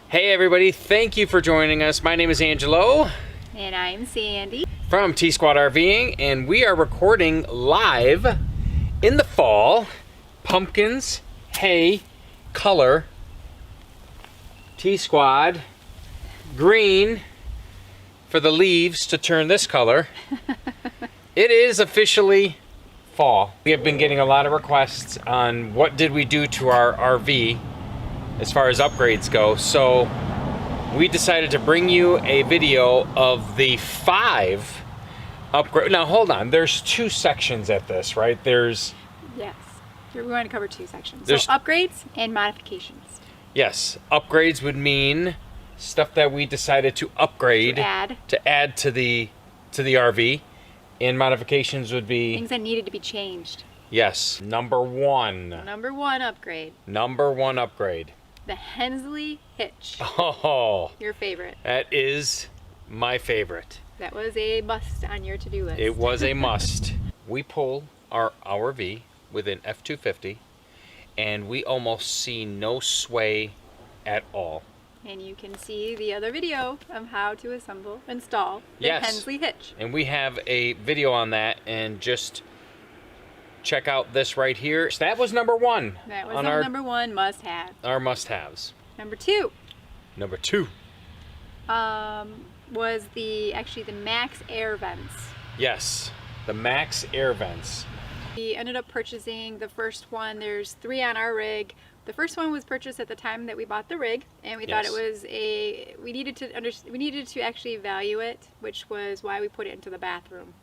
Hey everybody, thank you for joining us. My name is Angelo. And I'm Sandy. From TSquad RVing, and we are recording live in the fall. Pumpkins, hay, color, TSquad, green for the leaves to turn this color. It is officially fall. We have been getting a lot of requests on what did we do to our RV as far as upgrades go. So we decided to bring you a video of the 5 upgrade. Now hold on, there's 2 sections at this, right? Yes, we're going to cover 2 sections. So upgrades and modifications. Yes, upgrades would mean stuff that we decided to upgrade, to add to the RV, and modifications would be things that needed to be changed. Yes, number 1 upgrade. Number 1 upgrade. The Hensley Hitch. Oh, your favorite. That is my favorite. That was a must on your to-do list. It was a must. We pull our RV with an F250, and we almost see no sway at all. And you can see the other video of how to install the Hensley Hitch. And we have a video on that, and just check out this right here. So that was number 1. That was our number 1 must-have. Our must-haves. Number 2. Number 2. Was actually the max air vents. Yes, the max air vents. We ended up purchasing the first one. There's 3 on our rig. The first one was purchased at the time that we bought the rig, and we thought it was we needed to actually value it, which was why we put it into the bathroom.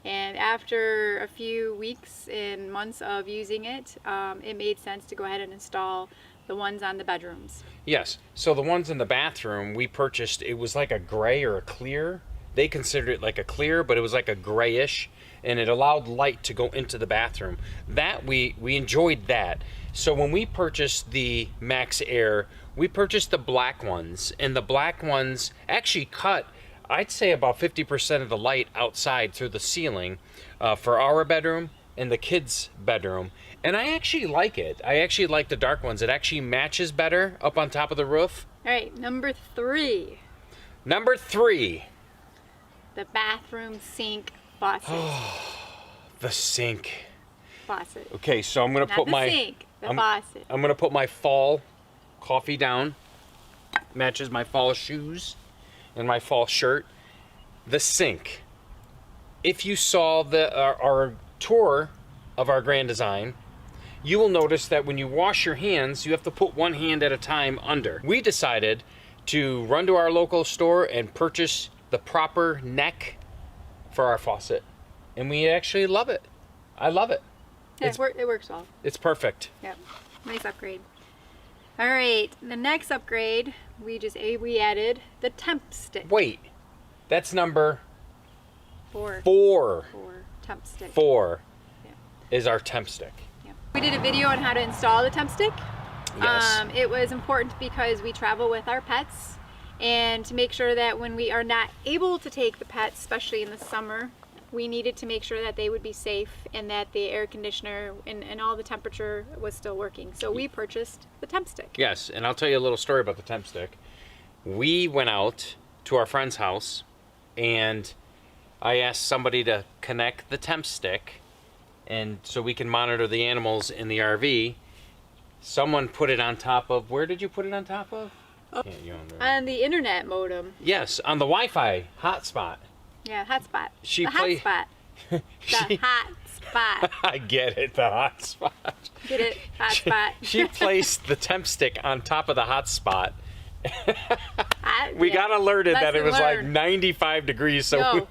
And after a few weeks and months of using it, it made sense to go ahead and install the ones on the bedrooms. Yes, so the ones in the bathroom we purchased, it was like a gray or a clear. They considered it like a clear, but it was like a grayish, and it allowed light to go into the bathroom. That we enjoyed that. So when we purchased the Max Air, we purchased the black ones, and the black ones actually cut, I'd say, about 50% of the light outside through the ceiling for our bedroom and the kids' bedroom. And I actually like it. I actually like the dark ones. It actually matches better up on top of the roof. All right, number 3. Number 3. The bathroom sink faucet. The sink. Faucet. Okay, so I'm gonna put my sink, the faucet. I'm gonna put my fall coffee down. Matches my fall shoes and my fall shirt. The sink. If you saw our tour of our Grand Design, you will notice that when you wash your hands, you have to put one hand at a time under. We decided to run to our local store and purchase the proper neck for our faucet, and we actually love it. I love it. Yeah, it works well. It's perfect. Yep, nice upgrade. All right, the next upgrade, we added the Temp Stick. Wait, that's number 4. 4. Temp Stick. 4 is our Temp Stick. Yeah. We did a video on how to install the Temp Stick. Yes. It was important because we travel with our pets, and to make sure that when we are not able to take the pets, especially in the summer, we needed to make sure that they would be safe and that the air conditioner and all the temperature was still working. So we purchased the Temp Stick. Yes, and I'll tell you a little story about the Temp Stick. We went out to our friend's house, and I asked somebody to connect the Temp Stick, and so we can monitor the animals in the RV. Someone put it on top of, where did you put it on top of? On the internet modem. Yes, on the Wi-Fi hotspot. Yeah, hotspot. Hotspot. The hotspot. I get it, the hotspot. Get it? Hotspot. She placed the Temp Stick on top of the hotspot. We got alerted that it was like 95 degrees. So no.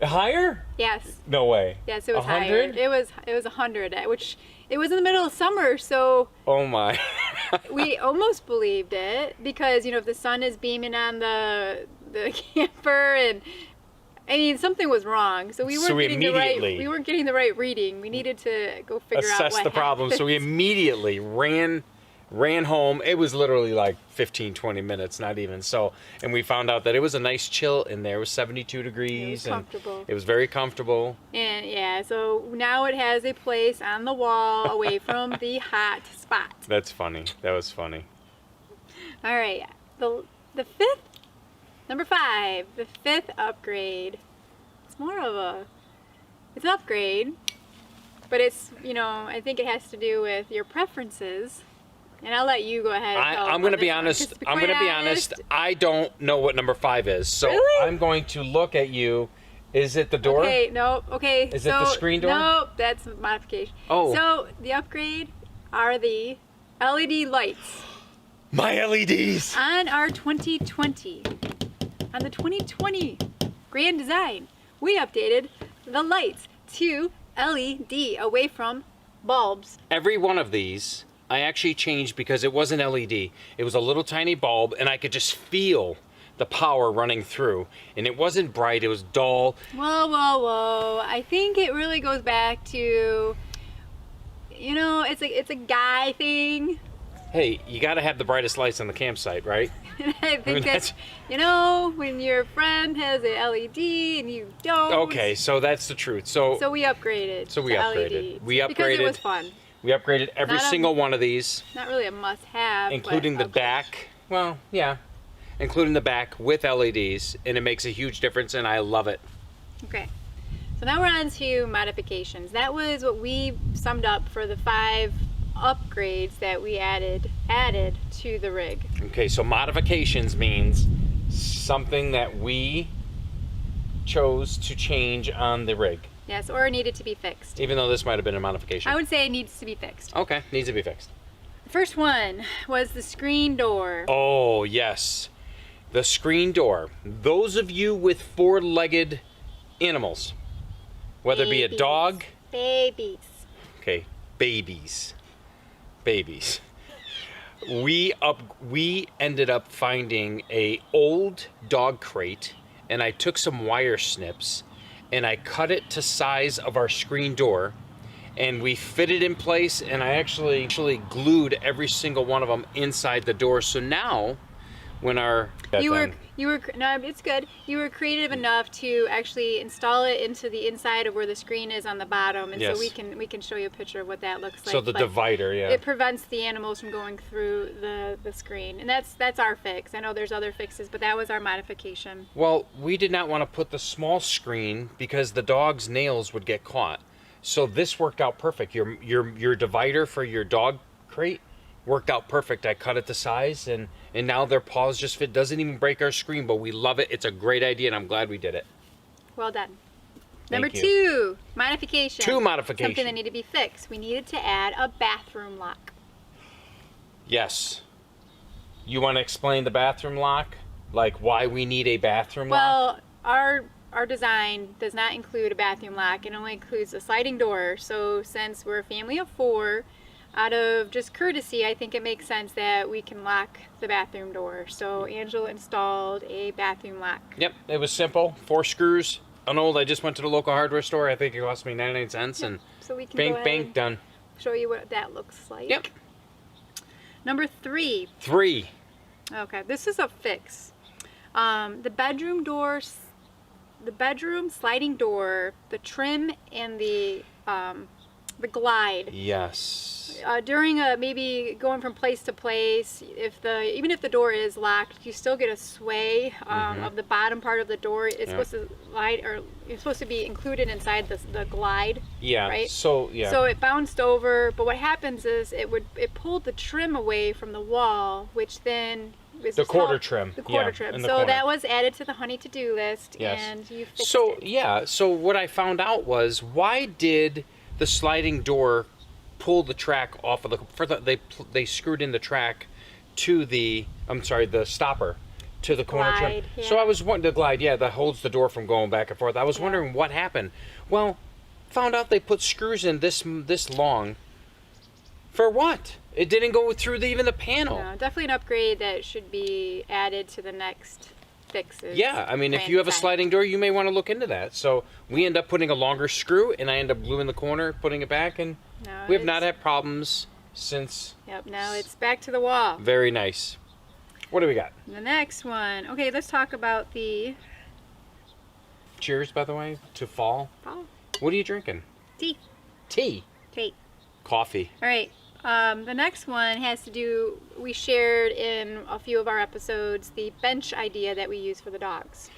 Higher? Yes. No way. Yes, it was 100? higher. It was 100, which it was in the middle of summer, so. Oh my. We almost believed it because, you know, if the sun is beaming on the camper, and I mean, something was wrong. So we weren't getting the right reading. We needed to go figure out what assess the problem. happened. So we immediately ran home. It was literally like 15-20 minutes, not even. So, and we found out that it was a nice chill in there. It was 72 degrees. It was comfortable. It was very comfortable. And yeah, so now it has a place on the wall away from the hot spot. That's funny. That was funny. All right. the fifth, number 5, the 5th upgrade. It's more of it's an upgrade, but it's, I think it has to do with your preferences. And I'll let you go ahead and tell I'm going to be honest. I don't know what number 5 is. So Really? I'm going to look at you. Is it the door? Okay, no, okay. Is it the screen door? No, that's a modification. Oh. So the upgrade are the LED lights. My LEDs. On our 2020, on the 2020 Grand Design, we updated the lights to LED away from bulbs. Every one of these I actually changed because it wasn't LED. It was a little tiny bulb, and I could just feel the power running through. And it wasn't bright, it was dull. Whoa, whoa, whoa. I think it really goes back to, it's a guy thing. Hey, you got to have the brightest lights on the campsite, right? I think that's, when your friend has an LED and you don't. Okay, so that's the truth. So we upgraded. So we to upgraded. LED We upgraded. because it was fun. We upgraded every single one of these. Not really a must-have. Including the back. Well, yeah. Including the back with LEDs, and it makes a huge difference, and I love it. Okay. So now we're on to modifications. That was what we summed up for the 5 upgrades that we added to the rig. Okay, so modifications means something that we chose to change on the rig. Yes, or needed to be fixed. Even though this might have been a modification. I would say it needs to be fixed. Okay, needs to be fixed. The first one was the screen door. Oh, yes. The screen door. Those of you with 4-legged animals, whether it be a dog. Babies. Okay, babies. We ended up finding a old dog crate, and I took some wire snips and I cut it to size of our screen door, and we fit it in place, and I actually glued every single one of them inside the door. So now when no, it's good. You were creative enough to actually install it into the inside of where the screen is on the bottom, and yes. So we can show you a picture of what that looks like. So the divider, yeah. It prevents the animals from going through the screen, and that's our fix. I know there's other fixes, but that was our modification. Well, we did not want to put the small screen because the dog's nails would get caught. So this worked out perfect. Your divider for your dog crate worked out perfect. I cut it to size, and now their paws just fit. Doesn't even break our screen, but we love it. It's a great idea, and I'm glad we did it. Well done. Thank Number you. 2, modification. 2 modifications. Something that needed to be fixed. We needed to add a bathroom lock. Yes. You want to explain the bathroom lock? Like why we need a bathroom Well, lock? our design does not include a bathroom lock. It only includes a sliding door. So since we're a family of 4, out of just courtesy, I think it makes sense that we can lock the bathroom door. So Angela installed a bathroom lock. Yep, it was simple. 4 screws. I just went to the local hardware store. I think it cost me 99 cents, and so we can bang, go ahead bang, and done. show you what that looks like. Yep. Number 3. 3. Okay, this is a fix. The bedroom sliding door, the trim, and the glide. Yes. During maybe going from place to place, even if the door is locked, you still get a sway of the bottom part of the door. It's supposed to slide, or it's supposed to be included inside the glide. Yeah. Right. So yeah. So it bounced over, but what happens is it pulled the trim away from the wall, which then the quarter trim. The quarter trim. So that was added to the honey to-do list, and you fixed it. Yeah. So what I found out was, why did the sliding door pull the track off of they screwed in the track to the stopper to the corner glide, trim. So I was wanting the glide, that holds the door from going back and forth. I was wondering what happened. Well, found out they put screws in this long. For what? It didn't go through even the panel. No, definitely an upgrade that should be added to the next fixes. Yeah, I mean, if you have a sliding door, you may want to look into that. So we end up putting a longer screw, and I end up gluing the corner, putting it back, and we have not had problems since. Yep, now it's back to the wall. Very nice. What do we got? The next one. Okay, let's talk about the... Cheers, by the way, to fall. Fall. What are you drinking? Tea. Tea. Tea. Coffee. All right. The next one has to do, we shared in a few of our episodes, the bench idea that we use for the dogs.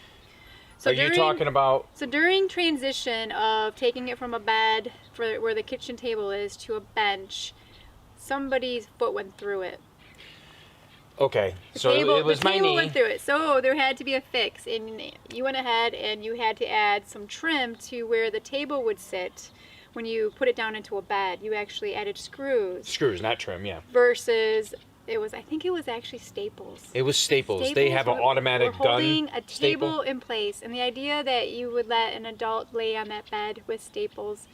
So Are you talking about? So during transition of taking it from a bed for where the kitchen table is to a bench, somebody's foot went through it. Okay, so it was my knee. The table went through it, so there had to be a fix, and you went ahead and you had to add some trim to where the table would sit. When you put it down into a bed, you actually added screws. Screws, not trim, yeah. Versus, I think it was actually staples. It was staples. They have an automatic gun. Holding a table staple in place, and the idea that you would let an adult lay on that bed with staples.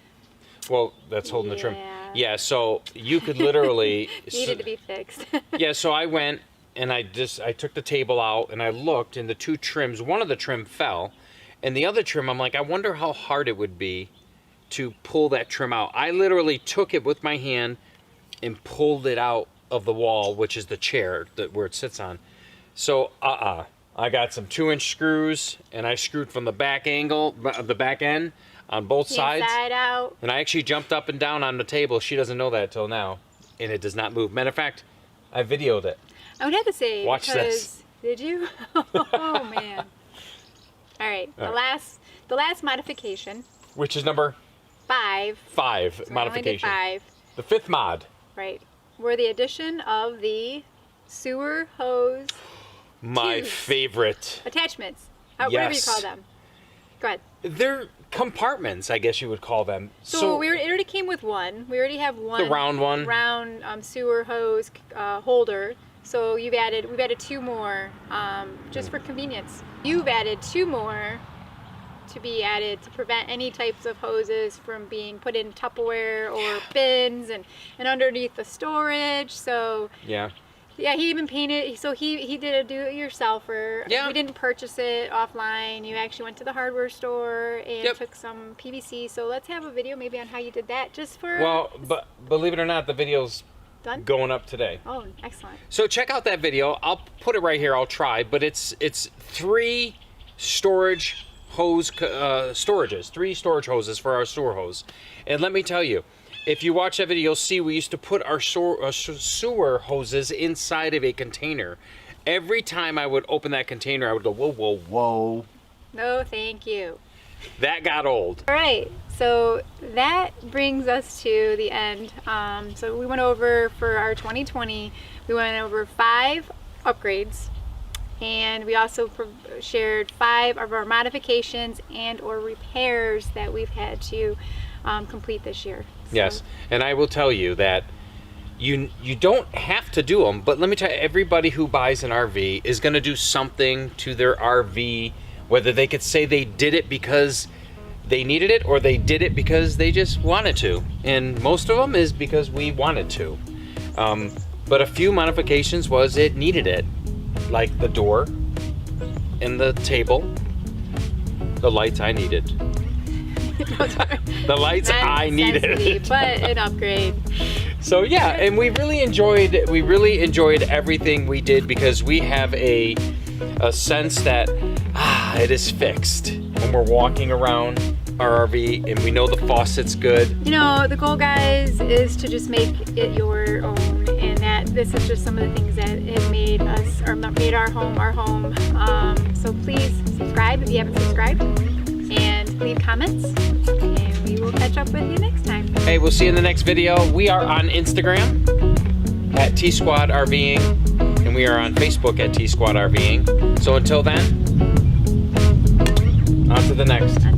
Well, that's holding the trim. Yeah, so you could literally needed to be fixed. Yeah, so I went and I took the table out and I looked, and the two trims, one of the trim fell, and the other trim, I'm like, I wonder how hard it would be to pull that trim out. I literally took it with my hand and pulled it out of the wall, which is the chair where it sits on. So I got some 2-inch screws, and I screwed from the back end on both sides. Inside out. And I actually jumped up and down on the table. She doesn't know that till now, and it does not move. Matter of fact, I videoed it. I would have to say, watch this. Did you? Oh man! All right, the last modification. Which is number 5. 5 so modification. 5. The 5th mod. Right. Were the addition of the sewer hose. My favorite. Attachments. Whatever you call them. Go ahead. They're compartments, I guess you would call them. So it already came with one. We already have one. The round one. Round sewer hose holder. So we've added 2 more just for convenience. You've added 2 more to be added to prevent any types of hoses from being put in Tupperware or bins and underneath the storage. So yeah, he even painted. So he did a do-it-yourselfer. Yeah, we didn't purchase it offline. You actually went to the hardware store and took some PVC. So let's have a video maybe on how you did that, just for. Well, but believe it or not, the video's done? Going up today. Oh, excellent. So check out that video. I'll put it right here. I'll try, but it's 3 storage hose storages, 3 storage hoses for our sewer hose. And let me tell you, if you watch that video, you'll see we used to put our sewer hoses inside of a container. Every time I would open that container, I would go, whoa, whoa, whoa. No, thank you. That got old. All right, so that brings us to the end. So we went over, for our 2020, we went over 5 upgrades, and we also shared 5 of our modifications and or repairs that we've had to complete this year. So. Yes, and I will tell you that you don't have to do them, but let me tell you, everybody who buys an RV is going to do something to their RV, whether they could say they did it because they needed it or they did it because they just wanted to. And most of them is because we wanted to. But a few modifications was it needed it. Like the door and the table, the lights I needed. The lights I needed. But an upgrade. So yeah, and we really enjoyed everything we did, because we have a sense that it is fixed when we're walking around our RV, and we know the faucet's good. You know, the goal, guys, is to just make it your own, and that this is just some of the things that have made us, or made our home our home. So please subscribe if you haven't subscribed, and leave comments, and we will catch up with you next time. Hey, we'll see you in the next video. We are on Instagram at TSquad RVing, and we are on Facebook at TSquad RVing. So until then, on to the next.